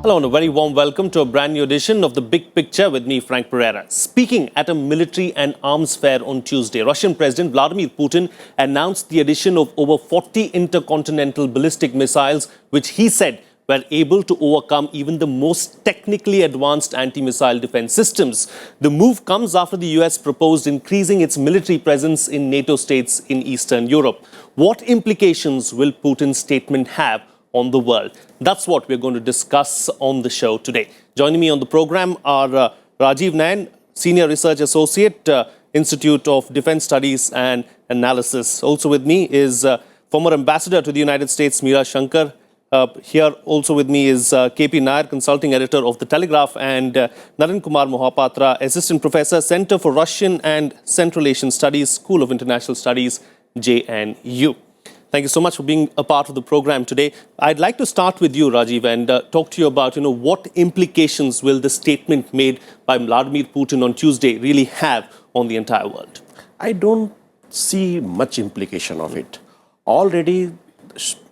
Hello and a very warm welcome to a brand new edition of The Big Picture with me, Frank Pereira. Speaking at a military and arms fair on Tuesday, Russian President Vladimir Putin announced the addition of over 40 intercontinental ballistic missiles, which he said were able to overcome even the most technically advanced anti-missile defense systems. The move comes after the US proposed increasing its military presence in NATO states in Eastern Europe. What implications will Putin's statement have on the world? That's what we're going to discuss on the show today. Joining me on the program are Rajiv, Nayan, Senior Research Associate, Institute of Defense Studies and Analysis. Also with me is former Ambassador to the United States, Meera, Shankar. Here also with me is KP Nayar, Consulting Editor of the Telegraph, and Nalin Kumar Mohapatra, Assistant Professor, Center for Russian and Central Asian Studies, School of International Studies, JNU. Thank you so much for being a part of the program today. I'd like to start with you, Rajiv, and talk to you about, what implications will the statement made by Vladimir Putin on Tuesday really have on the entire world? I don't see much implication of it. Already,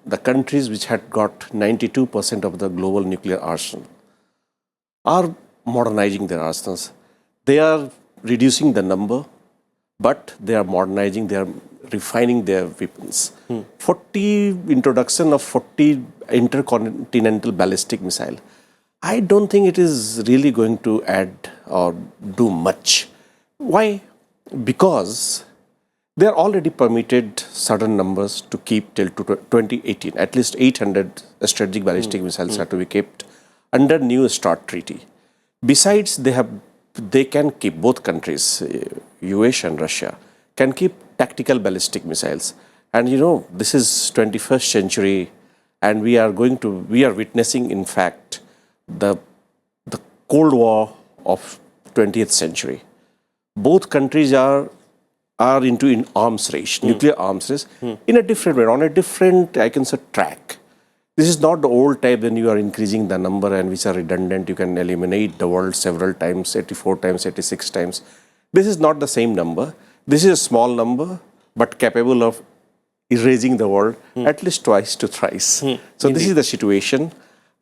the countries which had got 92% of the global nuclear arsenal are modernizing their arsenals. They are reducing the number, but they are modernizing, they are refining their weapons. 40 introduction of 40 intercontinental ballistic missile. I don't think it is really going to add or do much. Why? Because they are already permitted certain numbers to keep till 2018. At least 800 strategic ballistic missiles have to be kept under New START treaty. Besides, they can keep, both countries, US and Russia, can keep tactical ballistic missiles. And this is 21st century, and we are witnessing, in fact, the Cold War of 20th century. Both countries are into arms race, nuclear arms race, in a different way, on a different, I can say, track. This is not the old type when you are increasing the number and which are redundant, you can eliminate the world several times, 84 times, 86 times. This is not the same number. This is a small number, but capable of erasing the world at least twice to thrice. So Indeed. This is the situation.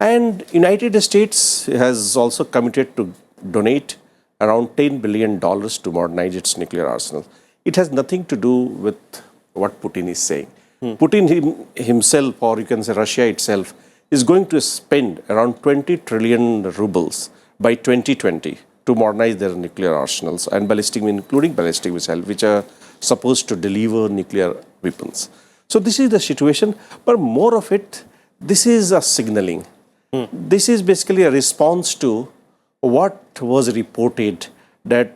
And United States has also committed to donate around $10 billion to modernize its nuclear arsenal. It has nothing to do with what Putin is saying. Putin himself, or you can say Russia itself, is going to spend around 20 trillion rubles by 2020 to modernize their nuclear arsenals and ballistic, including ballistic missiles, which are supposed to deliver nuclear weapons. So this is the situation, but more of it, this is a signaling. This is basically a response to what was reported that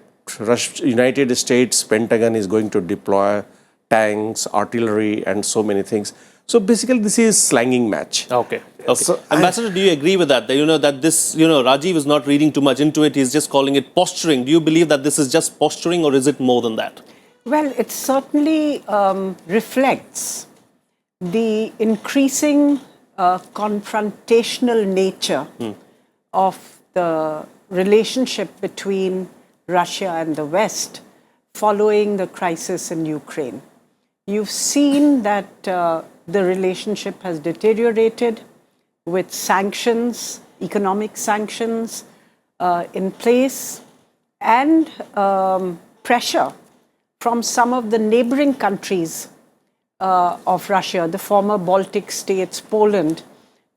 United States Pentagon is going to deploy tanks, artillery, and so many things. So basically, this is slanging match. Okay. So Ambassador, do you agree with that? That this, Rajiv is not reading too much into it. He's just calling it posturing. Do you believe that this is just posturing, or is it more than that? Well, it certainly reflects the increasing confrontational nature of the relationship between Russia and the West following the crisis in Ukraine. You've seen that the relationship has deteriorated with sanctions, economic sanctions in place, and pressure from some of the neighboring countries of Russia, the former Baltic states, Poland,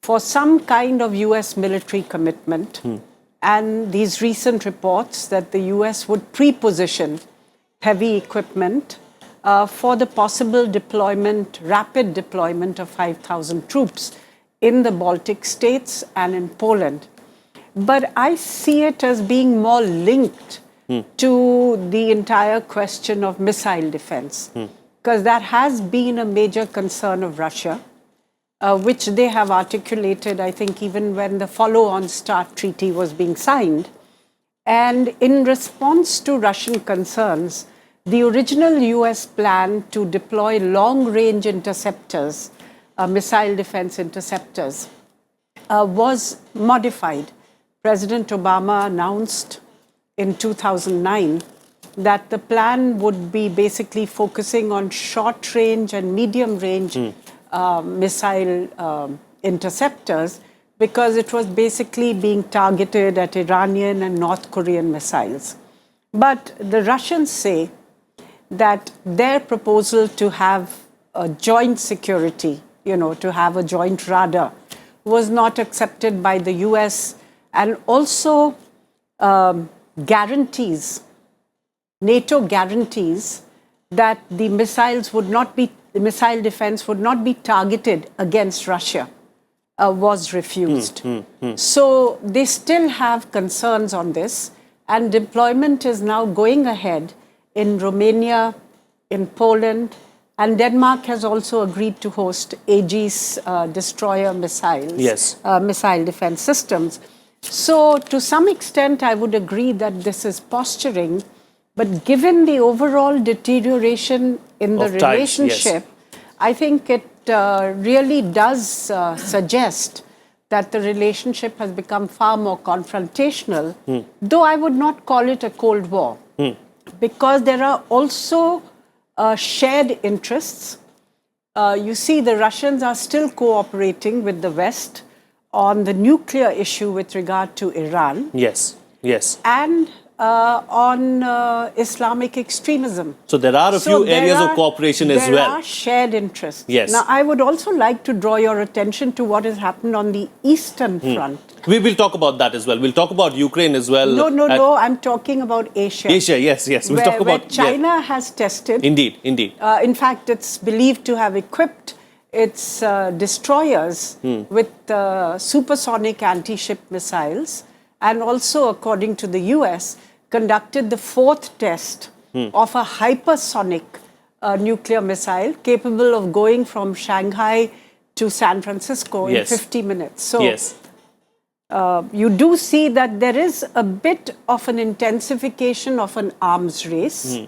for some kind of US military commitment. And these recent reports that the US would pre-position heavy equipment for the possible deployment, rapid deployment of 5,000 troops in the Baltic states and in Poland. But I see it as being more linked to the entire question of missile defense, because that has been a major concern of Russia, which they have articulated, I think, even when the follow-on START treaty was being signed. And in response to Russian concerns, the original US plan to deploy long-range interceptors, missile defense interceptors, was modified. President Obama announced in 2009 that the plan would be basically focusing on short-range and medium-range missile interceptors, because it was basically being targeted at Iranian and North Korean missiles. But the Russians say that their proposal to have a joint security, to have a joint radar, was not accepted by the US, and also guarantees, NATO guarantees that the missile defense would not be targeted against Russia was refused. So they still have concerns on this, and deployment is now going ahead in Romania, in Poland, and Denmark has also agreed to host Aegis destroyer missiles, missile defense systems. So to some extent, I would agree that this is posturing, but given the overall deterioration in the relationship, I think it really does suggest that the relationship has become far more confrontational, though I would not call it a Cold War, because there are also shared interests. You see, the Russians are still cooperating with the West on the nuclear issue with regard to Iran. Yes. And on Islamic extremism. So there are a few areas of cooperation as well. There are shared interests. Yes. Now, I would also like to draw your attention to what has happened on the Eastern Front. We will talk about that as well. We'll talk about Ukraine as well. No, I'm talking about Asia. Asia, yes. We'll talk about... Where China has tested. Indeed. In fact, it's believed to have equipped its destroyers with supersonic anti-ship missiles, and also, according to the US, conducted the 4th test of a hypersonic nuclear missile capable of going from Shanghai to San Francisco in 50 minutes. So you do see that there is a bit of an intensification of an arms race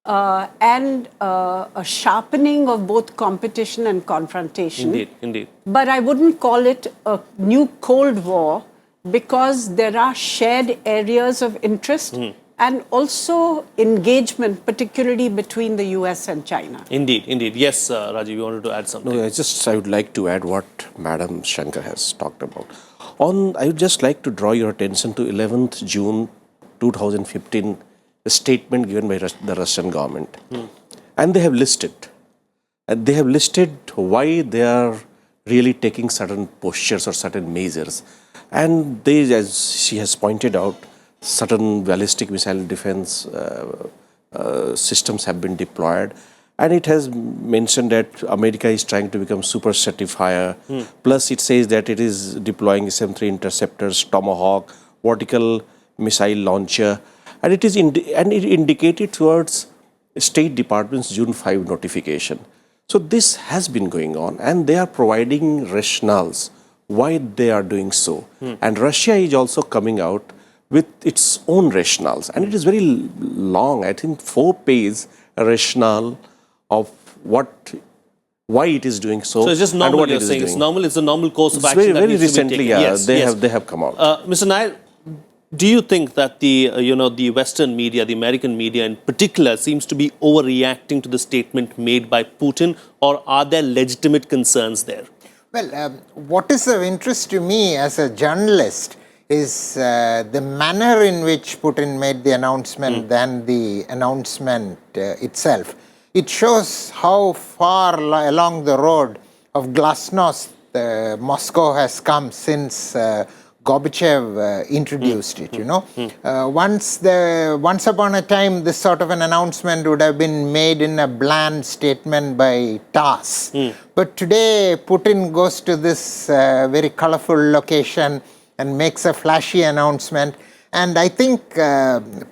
and a sharpening of both competition and confrontation. Indeed. But I wouldn't call it a new Cold War, because there are shared areas of interest and also engagement, particularly between the US and China. Indeed. Yes, Rajiv, you wanted to add something? No, I would like to add what Madam Shankar has talked about. I would just like to draw your attention to 11th June 2015, a statement given by the Russian government. And they have listed why they are really taking certain postures or certain measures. And they, as she has pointed out, certain ballistic missile defense systems have been deployed. And it has mentioned that America is trying to become super certifier. Plus, it says that it is deploying SM-3 interceptors, Tomahawk, vertical missile launcher. And it indicated towards State Department's June 5 notification. So this has been going on, and they are providing rationales why they are doing so. And Russia is also coming out with its own rationales. And it is very long, I think 4-page rationale of why it is doing so. So it's just normal, you're saying? It's normal, it's a normal course of action that very needs to be recently, taken. they have come out. Mr. Nayar, do you think that the Western media, the American media in particular, seems to be overreacting to the statement made by Putin, or are there legitimate concerns there? Well, what is of interest to me as a journalist is the manner in which Putin made the announcement than the announcement itself. It shows how far along the road of glasnost Moscow has come since Gorbachev introduced it, Once upon a time, this sort of an announcement would have been made in a bland statement by TASS. But today, Putin goes to this very colorful location and makes a flashy announcement. And I think,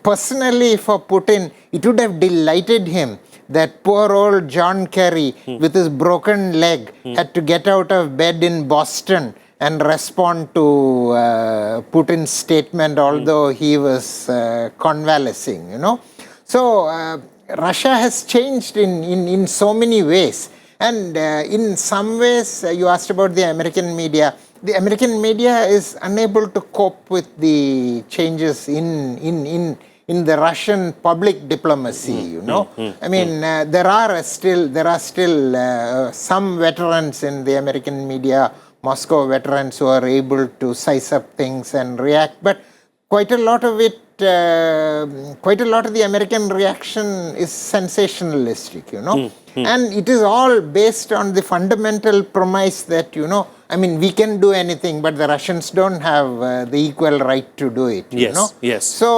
personally for Putin, it would have delighted him that poor old John Kerry, with his broken leg, had to get out of bed in Boston and respond to Putin's statement, although he was convalescing, So Russia has changed in so many ways. And in some ways, you asked about the American media. The American media is unable to cope with the changes in the Russian public diplomacy, I mean, there are still some veterans in the American media, Moscow veterans who are able to size up things and react. But quite a lot of it, quite a lot of the American reaction is sensationalistic, And it is all based on the fundamental premise that, I mean, we can do anything, but the Russians don't have the equal right to do it, Yes. So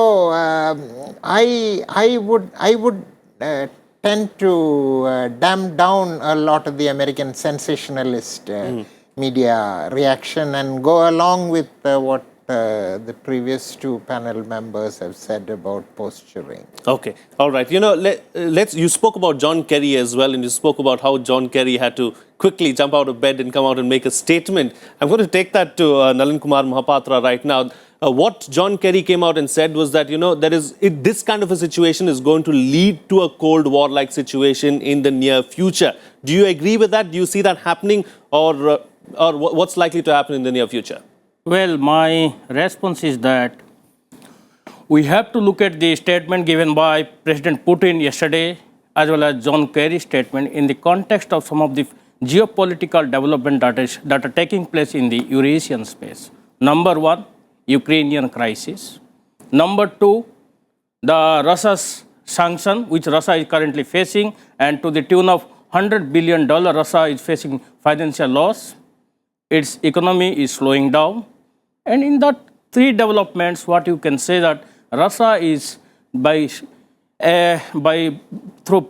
I would tend to damn down a lot of the American sensationalist media reaction and go along with what the previous two panel members have said about posturing. Okay, all right. You spoke about John Kerry as well, and you spoke about how John Kerry had to quickly jump out of bed and come out and make a statement. I'm going to take that to Nalin Kumar Mohapatra right now. What John Kerry came out and said was that, this kind of a situation is going to lead to a Cold War-like situation in the near future. Do you agree with that? Do you see that happening, or what's likely to happen in the near future? Well, my response is that we have to look at the statement given by President Putin yesterday, as well as John Kerry's statement, in the context of some of the geopolitical development that are taking place in the Eurasian space. Number one, Ukrainian crisis. Number two, the Russia's sanction, which Russia is currently facing, and to the tune of $100 billion, Russia is facing financial loss. Its economy is slowing down. And in that three developments, what you can say that Russia is, through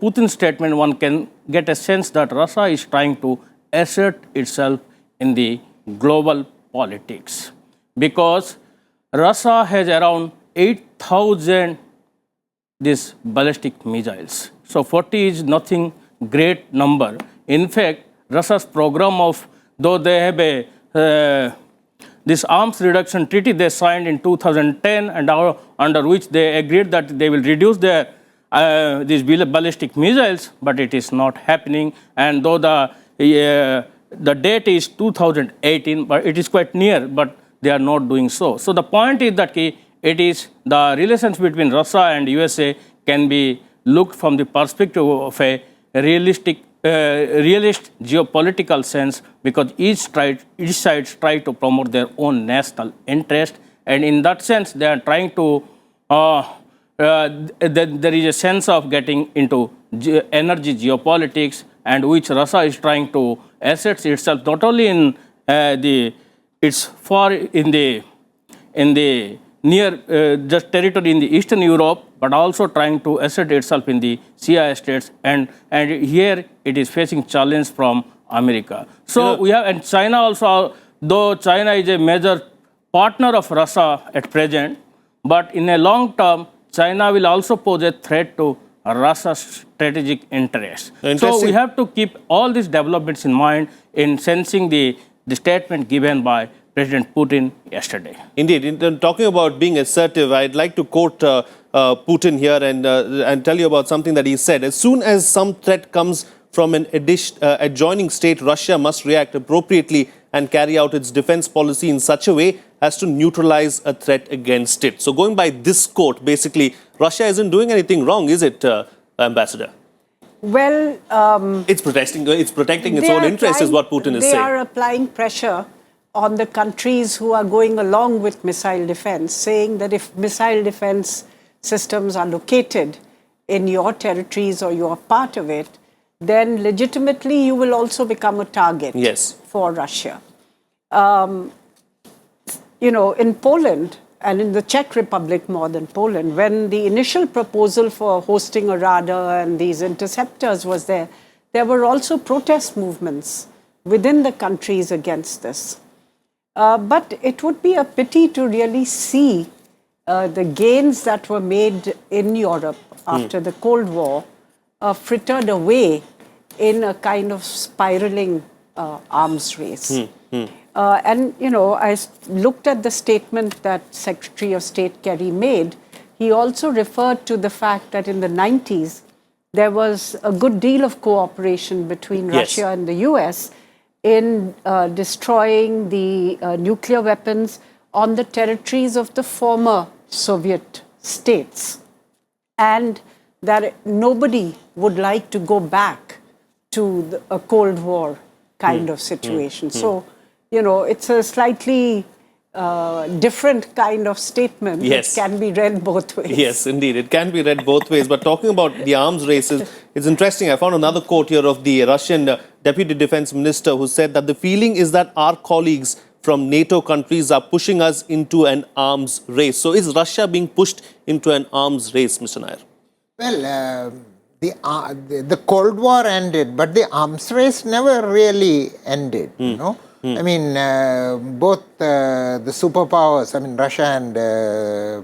Putin's statement, one can get a sense that Russia is trying to assert itself in the global politics. Because Russia has around 8,000 these ballistic missiles. So 40 is nothing great number. In fact, Russia's program of, though they have this arms reduction treaty they signed in 2010, and under which they agreed that they will reduce their these ballistic missiles, but it is not happening. And though the date is 2018, but it is quite near, but they are not doing so. So the point is that it is the relations between Russia and USA can be looked from the perspective of a realist geopolitical sense, because each side try to promote their own national interest, and in that sense they are trying to there is a sense of getting into energy geopolitics, and which Russia is trying to assert itself not only in in the near just territory in the Eastern Europe, but also trying to assert itself in the CIS states, and here it is facing challenge from America. So we have, and China also, though China is a major partner of Russia at present, but in a long term, China will also pose a threat to Russia's strategic interests. So we have to keep all these developments in mind in sensing the statement given by President Putin yesterday. Indeed. In talking about being assertive, I'd like to quote Putin here and tell you about something that he said. As soon as some threat comes from an adjoining state, Russia must react appropriately and carry out its defense policy in such a way as to neutralize a threat against it. So going by this quote, basically, Russia isn't doing anything wrong, is it, Ambassador? Well, it's protecting its own interests, is what Putin is saying. They are applying pressure on the countries who are going along with missile defense, saying that if missile defense systems are located in your territories or you are part of it, then legitimately you will also become a target for Russia. In Poland and in the Czech Republic more than Poland, when the initial proposal for hosting a radar and these interceptors was there were also protest movements within the countries against this. But it would be a pity to really see the gains that were made in Europe after the Cold War frittered away in a kind of spiraling arms race. I looked at the statement that Secretary of State Kerry made. He also referred to the fact that in the 90s, there was a good deal of cooperation between Russia and the US in destroying the nuclear weapons on the territories of the former Soviet states. And that nobody would like to go back to a Cold War kind of situation. So it's a slightly different kind of statement. Yes. It can be read both ways. Yes, indeed. It can be read both ways. But talking about the arms races, it's interesting. I found another quote here of the Russian Deputy Defense Minister who said that the feeling is that our colleagues from NATO countries are pushing us into an arms race. So is Russia being pushed into an arms race, Mr. Nayar? Well, the Cold War ended, but the arms race never really ended, I mean, both the superpowers, I mean, Russia and the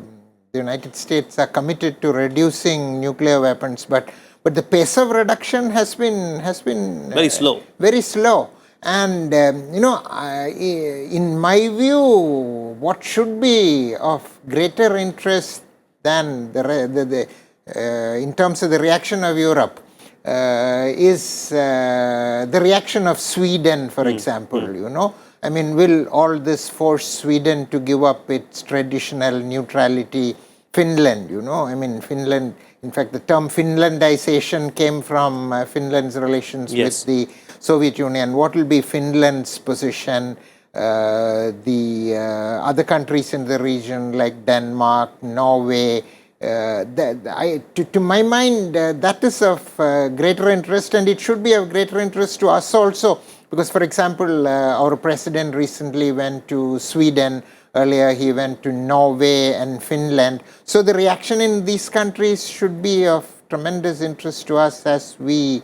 United States are committed to reducing nuclear weapons, but the pace of reduction has been Very slow. Very slow. And, in my view, what should be of greater interest than in terms of the reaction of Europe is the reaction of Sweden, for example, I mean, will all this force Sweden to give up its traditional neutrality? Finland, I mean, Finland, in fact, the term Finlandization came from Finland's relations with the Soviet Union. What will be Finland's position? The other countries in the region like Denmark, Norway, to my mind, that is of greater interest, and it should be of greater interest to us also, because, for example, our president recently went to Sweden. Earlier, he went to Norway and Finland. So the reaction in these countries should be of tremendous interest to us as we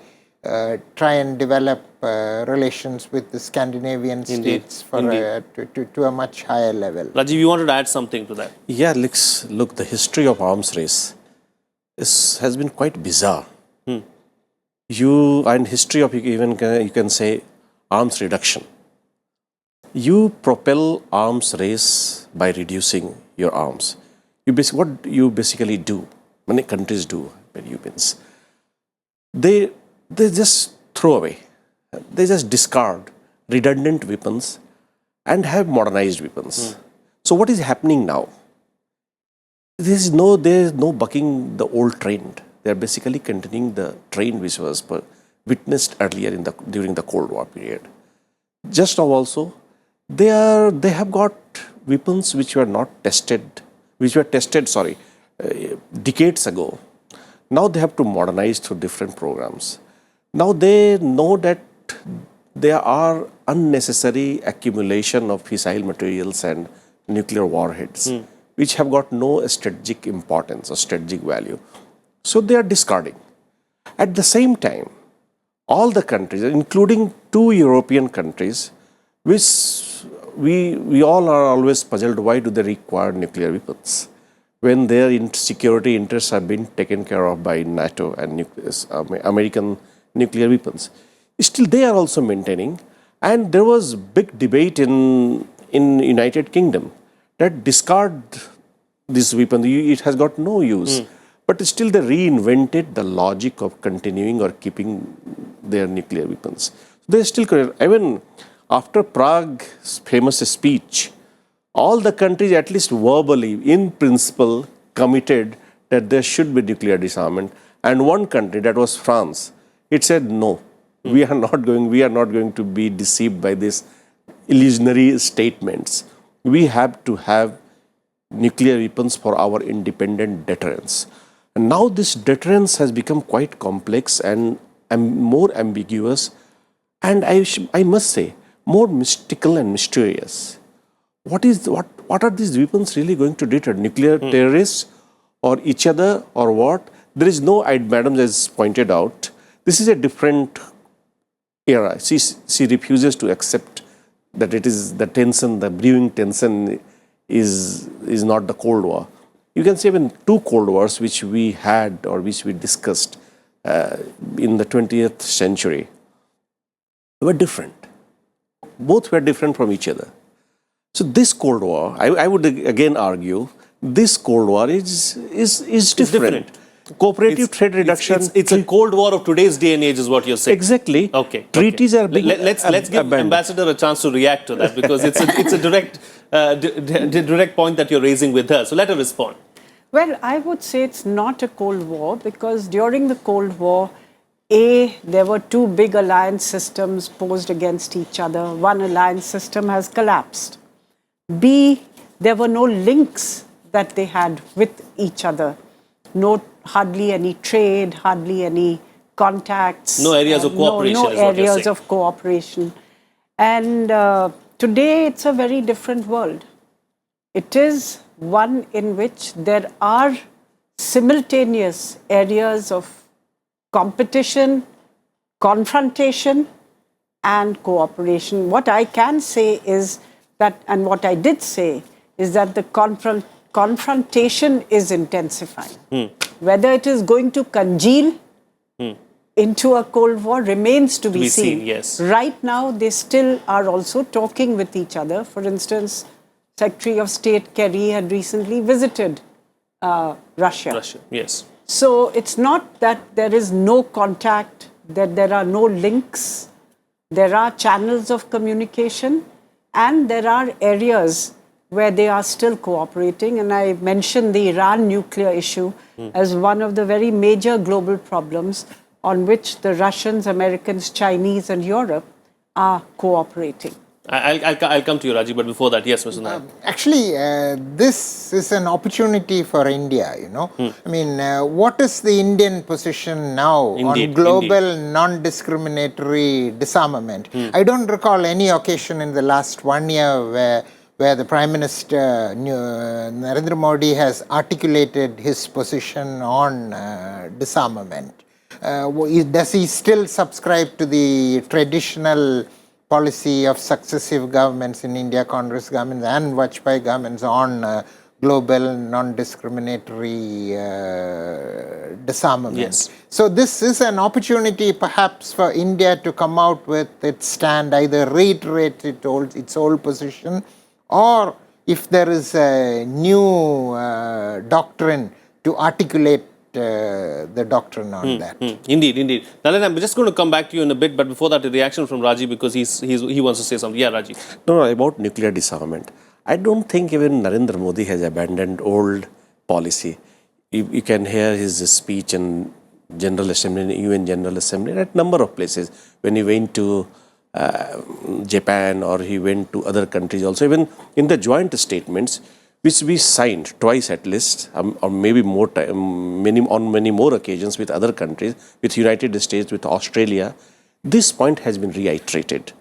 try and develop relations with the Scandinavian states for to a much higher level. Rajiv, you wanted to add something to that? Yeah, look, the history of arms race has been quite bizarre. And history of you can say arms reduction. You propel arms race by reducing your arms. What you basically do, many countries do, they just throw away. They just discard redundant weapons and have modernized weapons. So what is happening now? There is no bucking the old trend. They are basically continuing the trend which was witnessed earlier during the Cold War period. Just now also, they have got weapons which were tested decades ago. Now they have to modernize through different programs. Now they know that there are unnecessary accumulation of fissile materials and nuclear warheads, which have got no strategic importance or strategic value. So they are discarding. At the same time, all the countries, including 2 European countries, which we all are always puzzled, why do they require nuclear weapons when their security interests have been taken care of by NATO and American nuclear weapons? Still, they are also maintaining, and there was big debate in United Kingdom that discard this weapon. It has got no use, but still they reinvented the logic of continuing or keeping their nuclear weapons. They still, even after Prague's famous speech, all the countries, at least verbally, in principle, committed that there should be nuclear disarmament. And one country, that was France, it said no. We are not going to be deceived by these illusionary statements. We have to have nuclear weapons for our independent deterrence. And now this deterrence has become quite complex and more ambiguous, and I must say, more mystical and mysterious. What are these weapons really going to deter? Nuclear terrorists or each other or what? There is no, Madam has pointed out, this is a different era. She refuses to accept that it is the tension, the brewing tension is not the Cold War. You can say even 2 Cold Wars which we had or which we discussed in the 20th century were different. Both were different from each other. So this Cold War, I would again argue, this Cold War is different. Cooperative trade reduction. It's a Cold War of today's day and age, is what you're saying. Exactly. Okay. Treaties are being Let's give abandoned. Ambassador a chance to react to that, because it's a direct point that you're raising with her. So let her respond. Well, I would say it's not a Cold War, because during the Cold War, there were two big alliance systems posed against each other. One alliance system has collapsed. B, there were no links that they had with each other. Hardly any trade, hardly any contacts. No areas of cooperation No is what you're areas saying. of cooperation. And today it's a very different world. It is one in which there are simultaneous areas of competition, confrontation, and cooperation. What I can say is that, and what I did say, is that the confrontation is intensifying. Whether it is going to congeal into a Cold War remains to be seen. Yes. Right now, they still are also talking with each other. For instance, Secretary of State Kerry had recently visited Russia. Yes. So it's not that there is no contact, that there are no links. There are channels of communication, and there are areas where they are still cooperating. And I mentioned the Iran nuclear issue as one of the very major global problems on which the Russians, Americans, Chinese, and Europe are cooperating. I'll come to you, Rajiv, but before that, yes, Mr. Nayan. Actually, this is an opportunity for India, you know. I mean, what is the Indian position now on global non-discriminatory disarmament? I don't recall any occasion in the last 1 year where the Prime Minister Narendra Modi has articulated his position on disarmament. Does he still subscribe to the traditional policy of successive governments in India, Congress governments and Vajpayee governments on global non-discriminatory disarmament? Yes. So this is an opportunity perhaps for India to come out with its stand, either reiterate its old position, or if there is a new doctrine, to articulate the doctrine on that. Indeed, indeed. Nalin, I'm just going to come back to you in a bit, but before that, a reaction from Rajiv, because he wants to say something. Yeah, Rajiv. No, about nuclear disarmament. I don't think even Narendra Modi has abandoned old policy. You can hear his speech in General Assembly, UN General Assembly, at a number of places. When he went to Japan, or he went to other countries also, even in the joint statements, which we signed twice at least, or maybe more time, on many more occasions with other countries, with United States, with Australia, this point has been reiterated.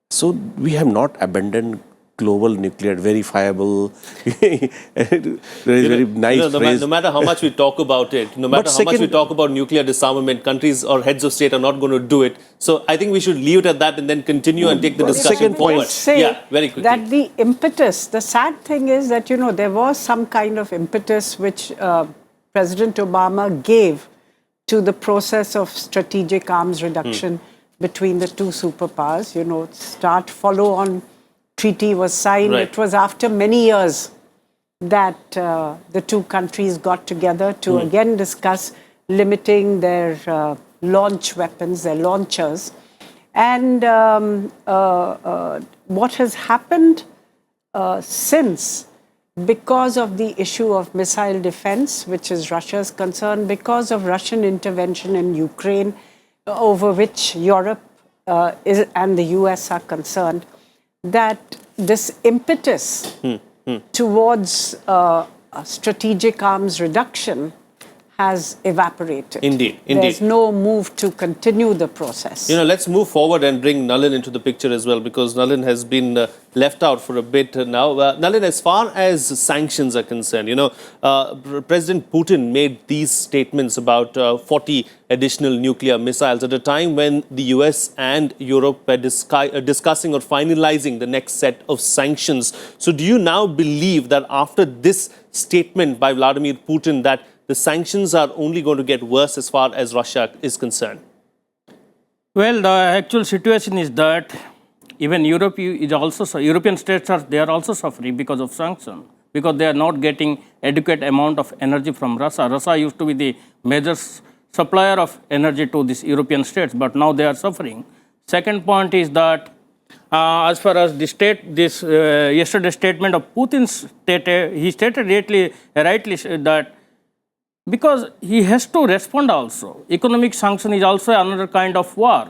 So we have not abandoned global nuclear verifiable. Very nice phrase. No matter how much we talk about it, no matter how much we talk about nuclear disarmament, countries or heads of state are not going to do it. So I think we should leave it at that and then continue and take the discussion forward. Say very quickly. that the impetus, the sad thing is that, you know, there was some kind of impetus which President Obama gave to the process of strategic arms reduction between the two superpowers. You know, follow-on treaty was signed. Right. It was after many years that the two countries got together to again discuss limiting their launch weapons, their launchers. And what has happened since, because of the issue of missile defense, which is Russia's concern, because of Russian intervention in Ukraine, over which Europe and the US are concerned, that this impetus towards strategic arms reduction has evaporated. Indeed. There's no move to continue the process. You know, let's move forward and bring Nalin into the picture as well, because Nalin has been left out for a bit now. Nalin, as far as sanctions are concerned, you know, President Putin made these statements about 40 additional nuclear missiles at a time when the US and Europe were discussing or finalizing the next set of sanctions. So do you now believe that after this statement by Vladimir Putin that the sanctions are only going to get worse as far as Russia is concerned? Well, the actual situation is that even Europe is also, European states are also suffering because of sanctions, because they are not getting adequate amount of energy from Russia. Russia used to be the major supplier of energy to these European states, but now they are suffering. Second point is that as far as the yesterday's statement of Putin stated, he stated rightly that because he has to respond also. Economic sanction is also another kind of war,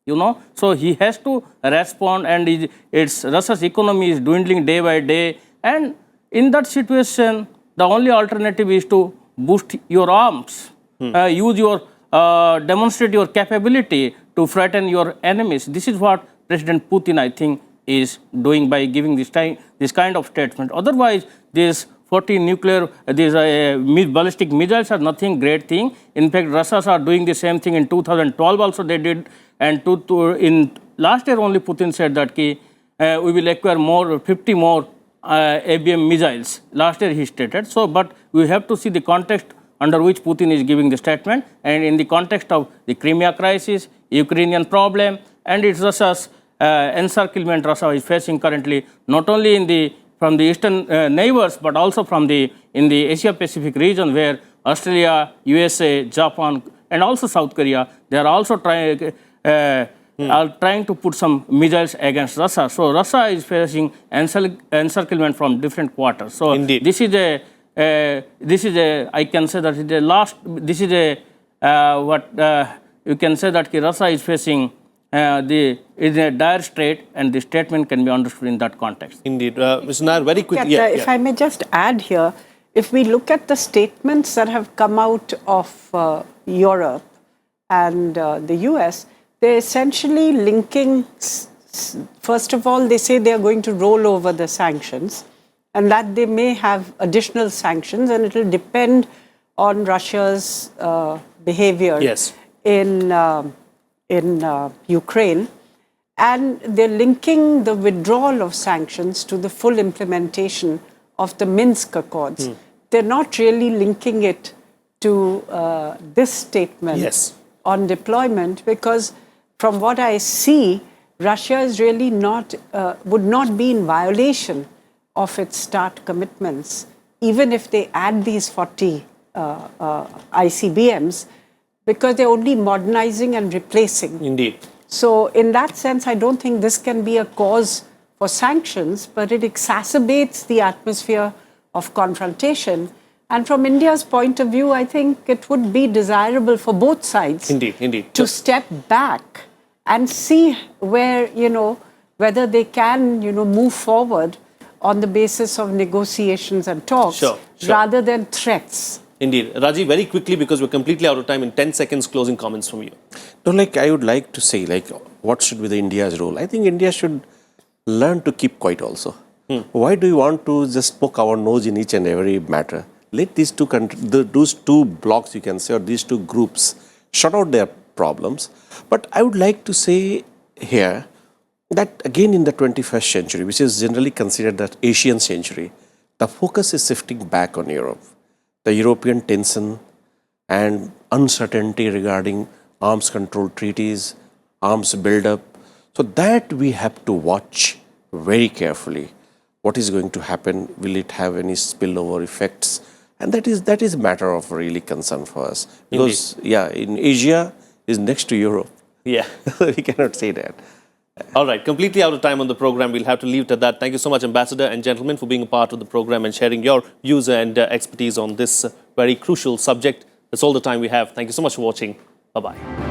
you know. So he has to respond, and Russia's economy is dwindling day by day. And in that situation, the only alternative is to boost your arms, use your, demonstrate your capability to frighten your enemies. This is what President Putin, I think, is doing by giving this kind of statement. Otherwise, these 40 nuclear, these ballistic missiles are nothing great thing. In fact, Russians are doing the same thing in 2012 also they did. And in last year only Putin said that we will acquire 50 more ABM missiles. Last year he stated. So, but we have to see the context under which Putin is giving the statement, and in the context of the Crimea crisis, Ukrainian problem, and it's Russia's encirclement Russia is facing currently, not only from the eastern neighbors, but also in the Asia-Pacific region, where Australia, USA, Japan, and also South Korea, they are also trying to put some missiles against Russia. So Russia is facing encirclement from different quarters. So indeed, this is a I can say that you can say that Russia is facing is a dire strait, and the statement can be understood in that context. Indeed. Mr. Nayar, very quickly. If I may just add here, if we look at the statements that have come out of Europe and the US, they're essentially linking, first of all, they say they are going to roll over the sanctions, and that they may have additional sanctions, and it will depend on Russia's behavior in Ukraine. And they're linking the withdrawal of sanctions to the full implementation of the Minsk Accords. They're not really linking it to this statement on deployment, because from what I see, Russia is really would not be in violation of its START commitments, even if they add these 40 ICBMs, because they're only modernizing and replacing. Indeed. So in that sense, I don't think this can be a cause for sanctions, but it exacerbates the atmosphere of confrontation. And from India's point of view, I think it would be desirable for both sides to step back and see where, whether they can, move forward on the basis of negotiations and talks rather than threats. Indeed. Rajiv, very quickly, because we're completely out of time, in 10 seconds, closing comments from you. No, I would like to say, what should be the India's role? I think India should learn to keep quiet also. Why do you want to just poke our nose in each and every matter? Let these two those two blocks, you can say, or these two groups, sort out their problems. But I would like to say here that again in the 21st century, which is generally considered the Asian century, the focus is shifting back on Europe. The European tension and uncertainty regarding arms control treaties, arms buildup. So that we have to watch very carefully. What is going to happen? Will it have any spillover effects? And that is a matter of really concern for us. Because, in Asia is next to Europe. Yeah. We cannot say that. All right, completely out of time on the program. We'll have to leave it at that. Thank you so much, Ambassador and gentlemen, for being a part of the program and sharing your views and expertise on this very crucial subject. That's all the time we have. Thank you so much for watching. Bye-bye.